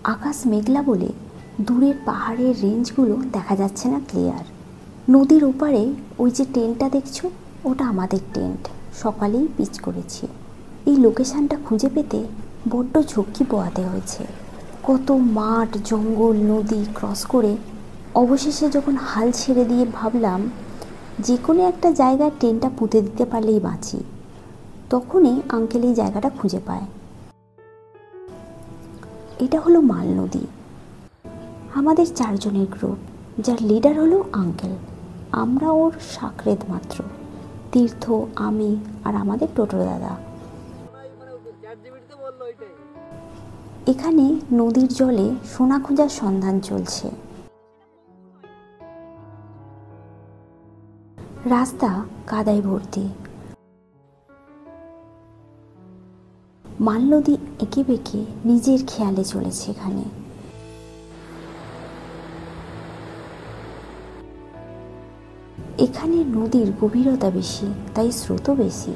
আকাশ মেঘলা বলে দূরের পাহাড়ের রেঞ্জগুলো দেখা যাচ্ছে না ক্লিয়ার। নদীর ওপারে ওই যে টেন্টটা দেখছো, ওটা আমাদের টেন্ট। সকালেই পিচ করেছি। এই লোকেশানটা খুঁজে পেতে বড্ড ঝক্কি পোহাতে হয়েছে। কত মাঠ, জঙ্গল, নদী ক্রস করে অবশেষে যখন হাল ছেড়ে দিয়ে ভাবলাম যে কোনো একটা জায়গায় টেন্টটা পুঁতে দিতে পারলেই বাঁচি, তখনই আঙ্কেল এই জায়গাটা খুঁজে পায়। এটা হলো মাল নদী। আমাদের 4 জনের গ্রুপ, যার লিডার হলো আঙ্কেল। আমরা ওর সাকরেদ মাত্র। তীর্থ, আমি আর আমাদের টোটো দাদা। এখানে নদীর জলে সোনা খোঁজার সন্ধান চলছে। রাস্তা কাদায় ভর্তি। মাল নদী এঁকে বেঁকে নিজের খেয়ালে চলেছে। এখানে নদীর গভীরতা বেশি, তাই স্রোতও বেশি।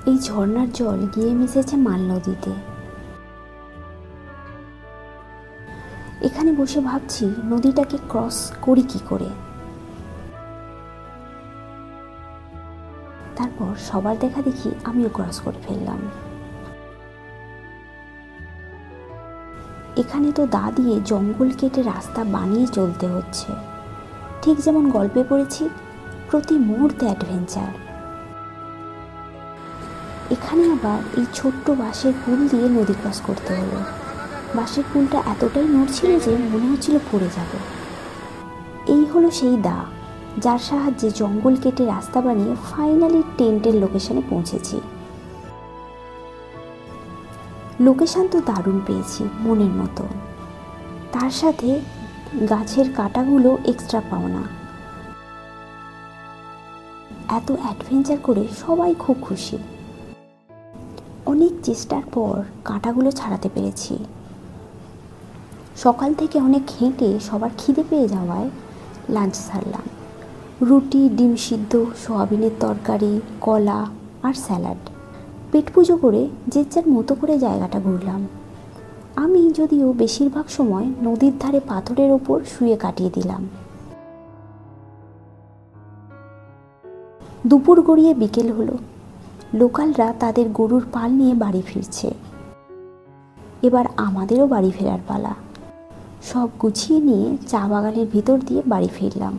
এই ঝর্ণার জল গিয়ে মিশেছে মাল নদীতে। এখানে বসে ভাবছি নদীটাকে ক্রস করি কি করে। তারপর সবার দেখা দেখি আমিও ক্রস করে ফেললাম। এখানে তো দা দিয়ে জঙ্গল কেটে রাস্তা বানিয়ে চলতে হচ্ছে, ঠিক যেমন গল্পে পড়েছি, প্রতি মুহূর্তে অ্যাডভেঞ্চার। এখানে আবার এই ছোট্ট বাঁশের পুল দিয়ে নদী ক্রস করতে হলো। বাঁশের পুলটা এতটাই নড়ছিল যে মনে হচ্ছিল পড়ে যাব। এই হলো সেই দা, যার সাহায্যে জঙ্গল কেটে রাস্তা বানিয়ে ফাইনালি টেন্টের লোকেশনে পৌঁছেছি। লোকেশন তো দারুণ পেয়েছি, মনের মতো। তার সাথে গাছের কাঁটাগুলো এক্সট্রা পাওনা। এত অ্যাডভেঞ্চার করে সবাই খুব খুশি। অনেক চেষ্টার পর কাঁটাগুলো ছাড়াতে পেরেছি। সকাল থেকে অনেক হেঁটে সবার খিদে পেয়ে যাওয়ায় লাঞ্চ সারলাম। রুটি, ডিম সিদ্ধ, সোয়াবিনের তরকারি, কলা আর স্যালাড। পেট পুজো করে যে যার মতো করে জায়গাটা ঘুরলাম। আমি যদিও বেশিরভাগ সময় নদীর ধারে পাথরের ওপর শুয়ে কাটিয়ে দিলাম। দুপুর গড়িয়ে বিকেল হলো। লোকালরা তাদের গরুর পাল নিয়ে বাড়ি ফিরছে। এবার আমাদেরও বাড়ি ফেরার পালা। সব গুছিয়ে নিয়ে চা বাগানের ভিতর দিয়ে বাড়ি ফিরলাম।